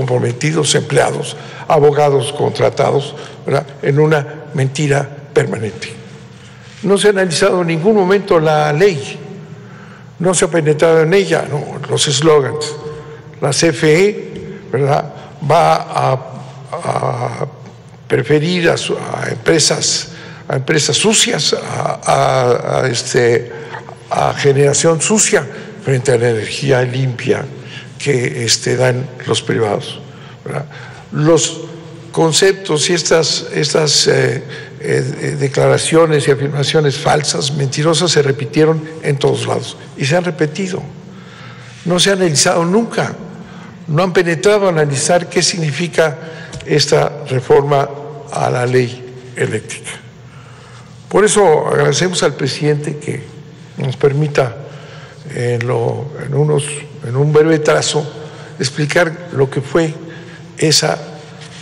comprometidos, empleados, abogados contratados, ¿verdad?, en una mentira permanente. No se ha analizado en ningún momento la ley, no se ha penetrado en ella, no, los eslogans. La CFE, ¿verdad?, va a preferir a empresas sucias, a generación sucia frente a la energía limpia que dan los privados, ¿verdad? Los conceptos y estas declaraciones y afirmaciones falsas, mentirosas, se repitieron en todos lados y se han repetido. No se ha analizado nunca, no han penetrado a analizar qué significa esta reforma a la ley eléctrica. Por eso agradecemos al presidente que nos permita en un breve trazo explicar lo que fue esa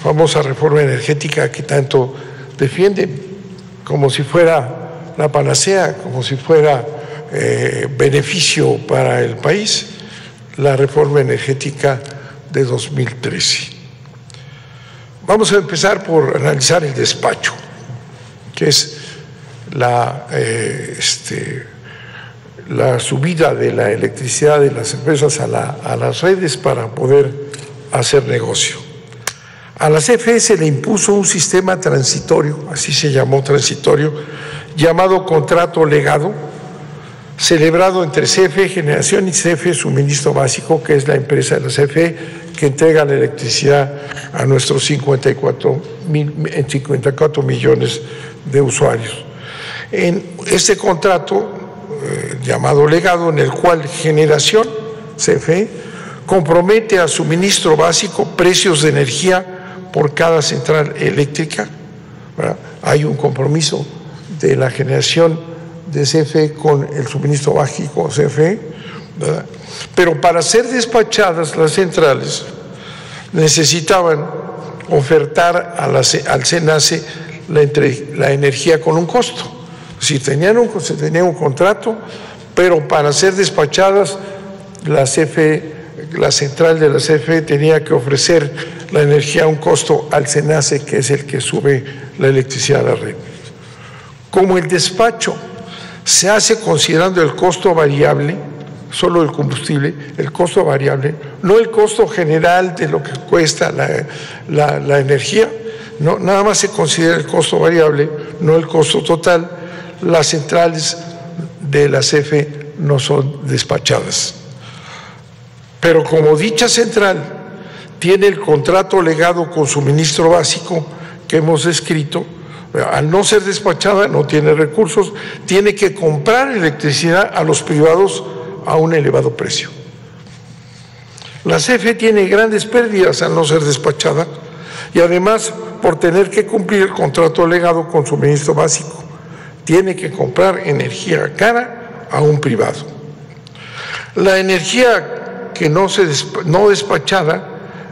famosa reforma energética que tanto defienden, como si fuera la panacea, como si fuera beneficio para el país, la reforma energética de 2013. Vamos a empezar por analizar el despacho, que es la subida de la electricidad de las empresas a las redes para poder hacer negocio. A la CFE se le impuso un sistema transitorio, así se llamó transitorio, llamado contrato legado, celebrado entre CFE Generación y CFE Suministro Básico, que es la empresa de la CFE que entrega la electricidad a nuestros 54 millones de usuarios. En este contrato llamado legado, en el cual Generación, CFE, compromete a Suministro Básico precios de energía por cada central eléctrica, ¿verdad? Hay un compromiso de la generación de CFE con el Suministro Básico CFE, ¿verdad? Pero para ser despachadas las centrales necesitaban ofertar al SENACE la energía con un costo. Si tenían se tenía un contrato, pero para ser despachadas la central de la CFE tenía que ofrecer la energía a un costo al SENACE, que es el que sube la electricidad a la red. Como el despacho se hace considerando el costo variable, solo el combustible, el costo variable, no el costo general de lo que cuesta la energía, no, nada más se considera el costo variable, no el costo total. Las centrales de la CFE no son despachadas. Pero como dicha central tiene el contrato legado con Suministro Básico que hemos descrito, al no ser despachada no tiene recursos, tiene que comprar electricidad a los privados a un elevado precio. La CFE tiene grandes pérdidas al no ser despachada y además por tener que cumplir el contrato legado con Suministro Básico. Tiene que comprar energía cara a un privado. La energía que no despachada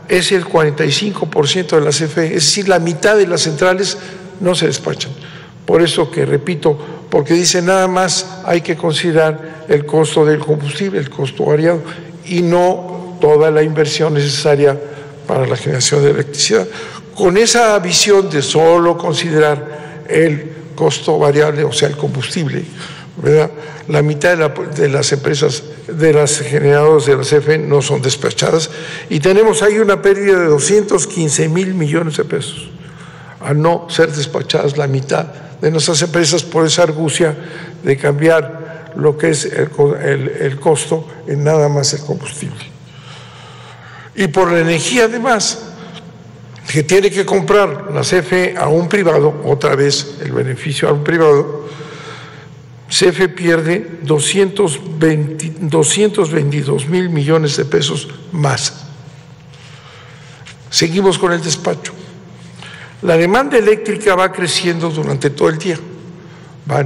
es el 45% de la CFE, es decir, la mitad de las centrales no se despachan. Por eso que repito, porque dice nada más hay que considerar el costo del combustible, el costo variado, y no toda la inversión necesaria para la generación de electricidad. Con esa visión de solo considerar el costo variable, o sea, el combustible, ¿verdad?, la mitad de las empresas, de las generadoras de la CFE no son despachadas y tenemos ahí una pérdida de 215,000 millones de pesos a no ser despachadas la mitad de nuestras empresas por esa argucia de cambiar lo que es el costo en nada más el combustible. Y por la energía además, que tiene que comprar la CFE a un privado, otra vez el beneficio a un privado, CFE pierde 222,000 millones de pesos más. Seguimos con el despacho. La demanda eléctrica va creciendo durante todo el día, va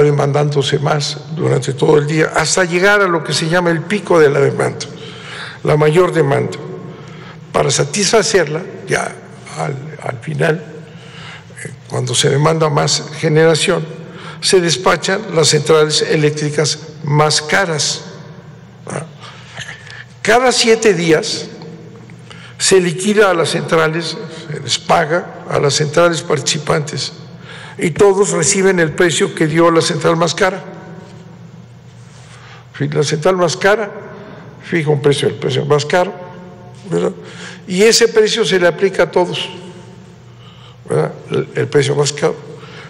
demandándose más durante todo el día, hasta llegar a lo que se llama el pico de la demanda, la mayor demanda. Para satisfacerla, ya al final, cuando se demanda más generación, se despachan las centrales eléctricas más caras. Cada 7 días se liquida a las centrales, se les paga a las centrales participantes y todos reciben el precio que dio la central más cara. La central más cara fija un precio, el precio más caro, ¿verdad? Y ese precio se le aplica a todos, ¿verdad? El precio más caro,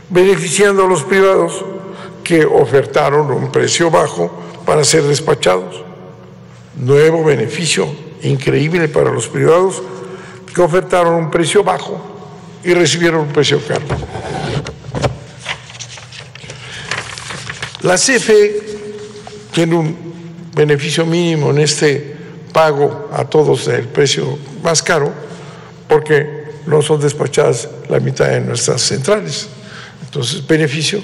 beneficiando a los privados que ofertaron un precio bajo para ser despachados. Nuevo beneficio increíble para los privados que ofertaron un precio bajo y recibieron un precio caro. La CFE tiene un beneficio mínimo en este pago a todos del precio más caro porque no son despachadas la mitad de nuestras centrales. Entonces, beneficio,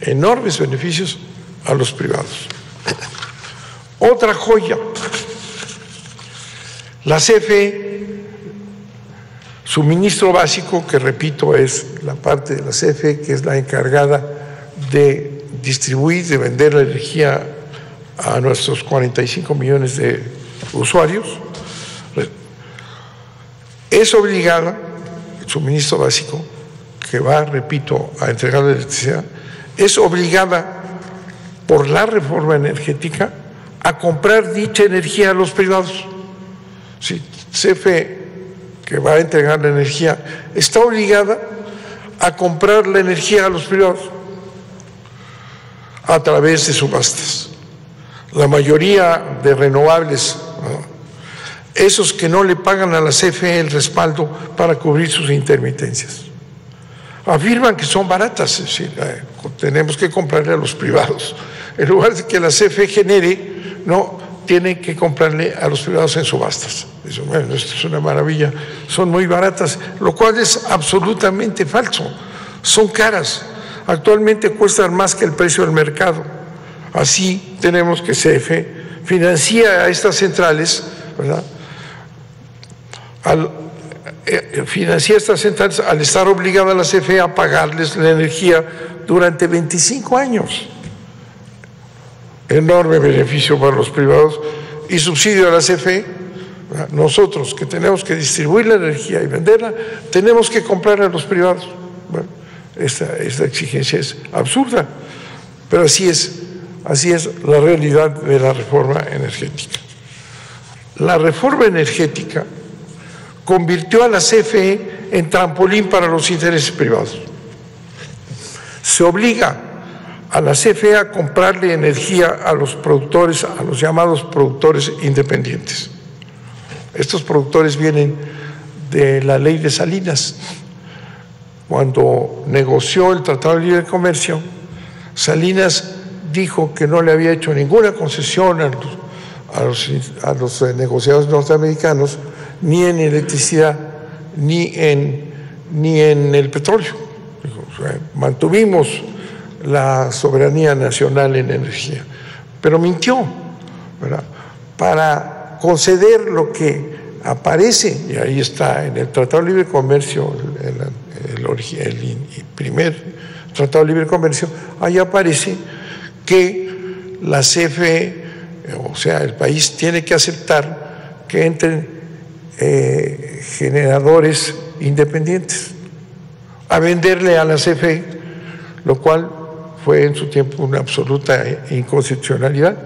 enormes beneficios a los privados. Otra joya, la CFE, suministro básico, que repito es la parte de la CFE que es la encargada de distribuir, de vender la energía a nuestros 45 millones de usuarios, es obligada, el suministro básico, que va, repito, a entregar la electricidad, es obligada por la reforma energética a comprar dicha energía a los privados. Si CFE, que va a entregar la energía, está obligada a comprar la energía a los privados a través de subastas. La mayoría de renovables, ¿no?, esos que no le pagan a la CFE el respaldo para cubrir sus intermitencias, afirman que son baratas, es decir, tenemos que comprarle a los privados. En lugar de que la CFE genere, no, tiene que comprarle a los privados en subastas. Dicen, bueno, esto es una maravilla, son muy baratas, lo cual es absolutamente falso. Son caras, actualmente cuestan más que el precio del mercado. Así tenemos que CFE financia a estas centrales, ¿verdad? Financia a estas centrales al estar obligada a la CFE a pagarles la energía durante 25 años. Enorme beneficio para los privados y subsidio a la CFE. Nosotros que tenemos que distribuir la energía y venderla, tenemos que comprarla a los privados. Bueno, esta exigencia es absurda, pero así es la realidad de la reforma energética. La reforma energética convirtió a la CFE en trampolín para los intereses privados. Se obliga a la CFE a comprarle energía a los productores, a los llamados productores independientes. Estos productores vienen de la ley de Salinas. Cuando negoció el Tratado de Libre Comercio, Salinas dijo que no le había hecho ninguna concesión a los negociadores norteamericanos, ni en electricidad, ni en el petróleo. Dijo, o sea, mantuvimos la soberanía nacional en energía, pero mintió, ¿verdad? Para conceder lo que aparece, y ahí está en el Tratado de Libre Comercio, el primer Tratado de Libre Comercio, ahí aparece que la CFE, o sea, el país tiene que aceptar que entren generadores independientes a venderle a la CFE, lo cual fue en su tiempo una absoluta inconstitucionalidad,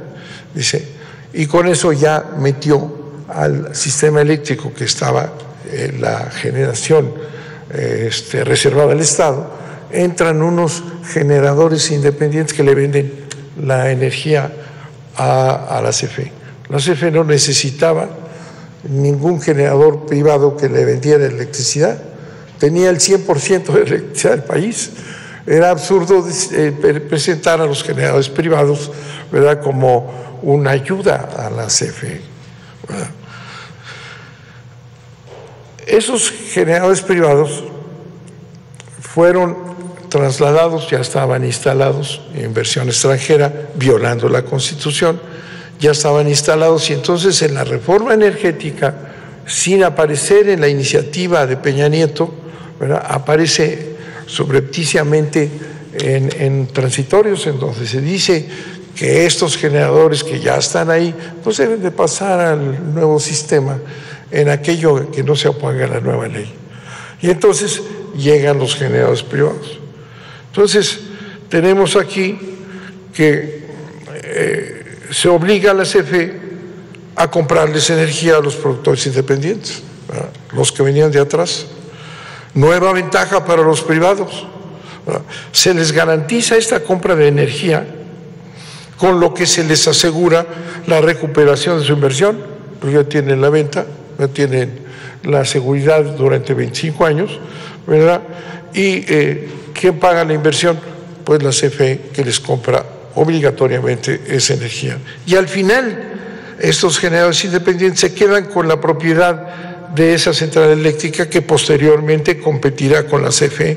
dice, y con eso ya metió al sistema eléctrico que estaba en la generación reservada al Estado, entran unos generadores independientes que le venden la energía a la CFE. La CFE no necesitaba ningún generador privado que le vendiera electricidad, tenía el 100% de electricidad del país. Era absurdo presentar a los generadores privados, ¿verdad?, como una ayuda a la CFE, ¿verdad? Esos generadores privados fueron trasladados, ya estaban instalados, inversión extranjera, violando la Constitución, ya estaban instalados, y entonces en la reforma energética, sin aparecer en la iniciativa de Peña Nieto, ¿verdad?, aparece subrepticiamente en transitorios, en donde se dice que estos generadores que ya están ahí, pues deben de pasar al nuevo sistema en aquello que no se oponga a la nueva ley. Y entonces llegan los generadores privados. Entonces, tenemos aquí que se obliga a la CFE a comprarles energía a los productores independientes, ¿verdad?, los que venían de atrás. Nueva ventaja para los privados, ¿verdad?, se les garantiza esta compra de energía, con lo que se les asegura la recuperación de su inversión, porque ya tienen la venta, ya tienen la seguridad durante 25 años, ¿verdad? Y ¿quién paga la inversión? Pues la CFE, que les compra obligatoriamente esa energía. Y al final, estos generadores independientes se quedan con la propiedad de esa central eléctrica, que posteriormente competirá con la CFE.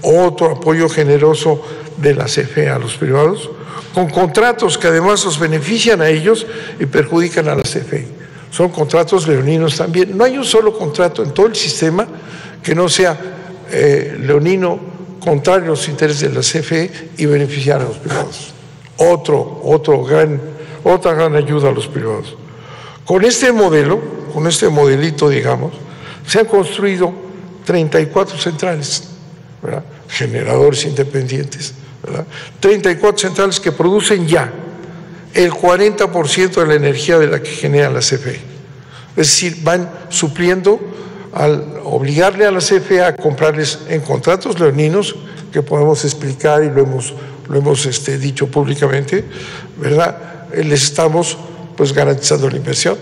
Otro apoyo generoso de la CFE a los privados, con contratos que además los benefician a ellos y perjudican a la CFE. Son contratos leoninos también. No hay un solo contrato en todo el sistema que no sea leonino, contrario a los intereses de la CFE y beneficiar a los privados. Otra gran ayuda a los privados. Con este modelo, con este modelito, digamos, se han construido 34 centrales, ¿verdad?, generadores independientes, ¿verdad?, 34 centrales que producen ya el 40% de la energía de la que genera la CFE. Es decir, van supliendo al obligarle a la CFE a comprarles en contratos leoninos, que podemos explicar y lo hemos dicho públicamente, ¿verdad? Les estamos pues garantizando la inversión.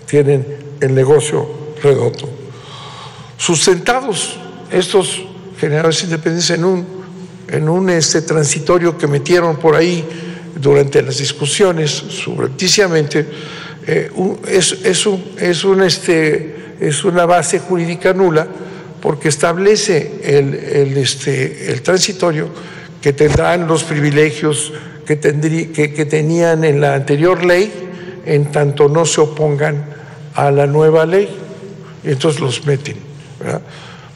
Tienen el negocio redondo. Sustentados estos generadores independientes en un transitorio que metieron por ahí durante las discusiones subrepticiamente, es una base jurídica nula, porque establece el transitorio que tendrán los privilegios que tenían en la anterior ley, en tanto no se opongan a la nueva ley, y entonces los meten, ¿verdad?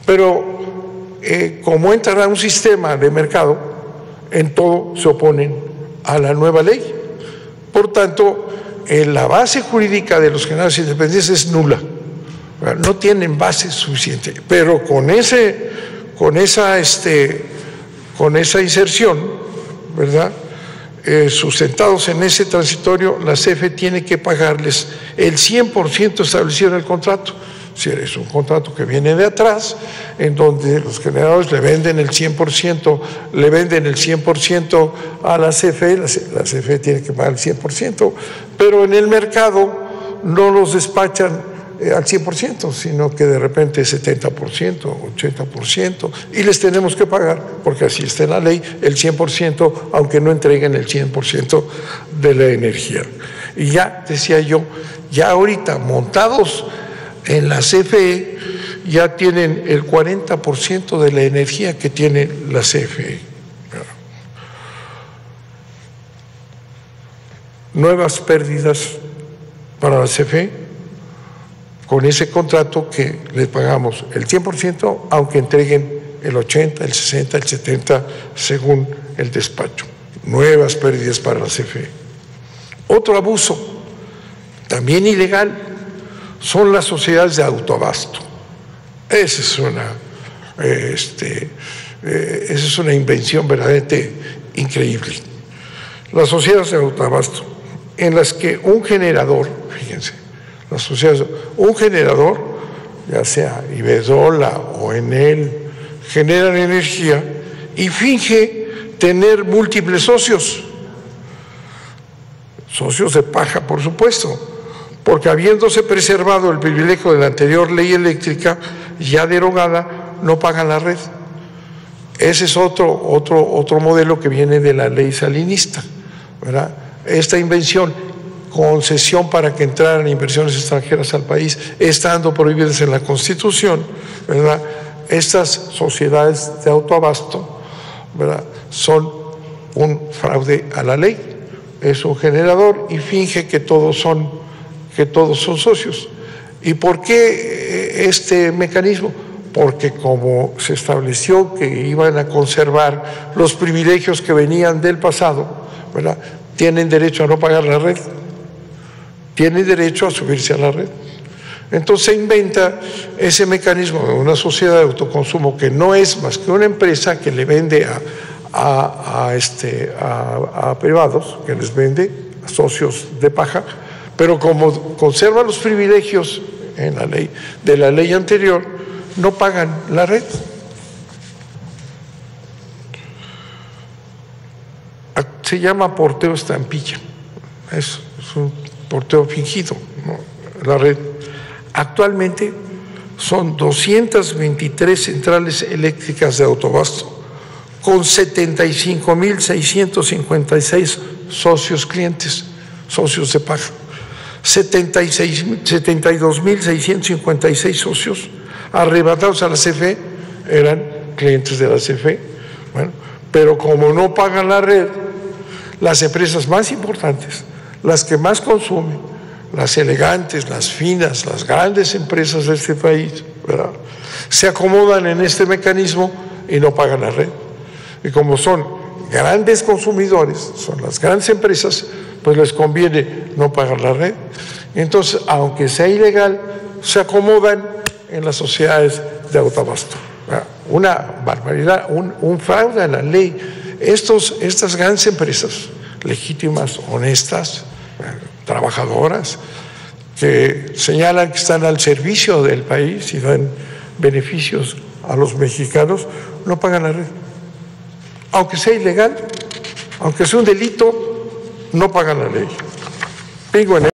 Pero como entrará un sistema de mercado, en todo se oponen a la nueva ley. Por tanto, la base jurídica de los generadores independientes es nula, ¿verdad? No tienen base suficiente, pero con esa inserción, ¿verdad?, sustentados en ese transitorio, la CFE tiene que pagarles el 100% establecido en el contrato. Si es un contrato que viene de atrás, en donde los generadores le venden el 100% a la CFE, la CFE tiene que pagar el 100%, pero en el mercado no los despachan al 100%, sino que de repente 70%, 80%, y les tenemos que pagar, porque así está en la ley, el 100%, aunque no entreguen el 100% de la energía. Y ya, decía yo, ya ahorita montados en la CFE, ya tienen el 40% de la energía que tiene la CFE. Nuevas pérdidas para la CFE, con ese contrato que les pagamos el 100%, aunque entreguen el 80, el 60, el 70, según el despacho. Nuevas pérdidas para la CFE. Otro abuso, también ilegal, son las sociedades de autoabasto. Esa es una invención verdaderamente increíble. Las sociedades de autoabasto, en las que un generador, fíjense, un generador, ya sea Iberdrola o Enel, generan energía y finge tener múltiples socios de paja, por supuesto, porque habiéndose preservado el privilegio de la anterior ley eléctrica, ya derogada, no pagan la red. Ese es otro modelo que viene de la ley salinista, ¿verdad? Esta invención, concesión para que entraran inversiones extranjeras al país, estando prohibidas en la Constitución, ¿verdad? Estas sociedades de autoabasto, ¿verdad?, son un fraude a la ley. Es un generador y finge que todos son socios. ¿Y por qué este mecanismo? Porque como se estableció que iban a conservar los privilegios que venían del pasado, ¿verdad?, tienen derecho a no pagar la red, tienen derecho a subirse a la red. Entonces se inventa ese mecanismo de una sociedad de autoconsumo que no es más que una empresa que le vende a privados, que les vende a socios de paja, pero como conserva los privilegios en la ley, de la ley anterior, no pagan la red. Se llama porteo estampilla, es un porteo fingido, ¿no? La red. Actualmente son 223 centrales eléctricas de autoabasto con 75.656 socios clientes, socios de paga, 72.656 socios arrebatados a la CFE eran clientes de la CFE. Bueno, pero como no pagan la red, las empresas más importantes, las que más consumen, las elegantes, las finas, las grandes empresas de este país, ¿verdad?, se acomodan en este mecanismo y no pagan la red. Y como son grandes consumidores, son las grandes empresas, pues les conviene no pagar la red. Entonces, aunque sea ilegal, se acomodan en las sociedades de autoabasto, ¿verdad? Una barbaridad, un fraude a la ley. Estas grandes empresas legítimas, honestas, trabajadoras, que señalan que están al servicio del país y dan beneficios a los mexicanos, no pagan la red. Aunque sea ilegal, aunque sea un delito, no pagan la ley.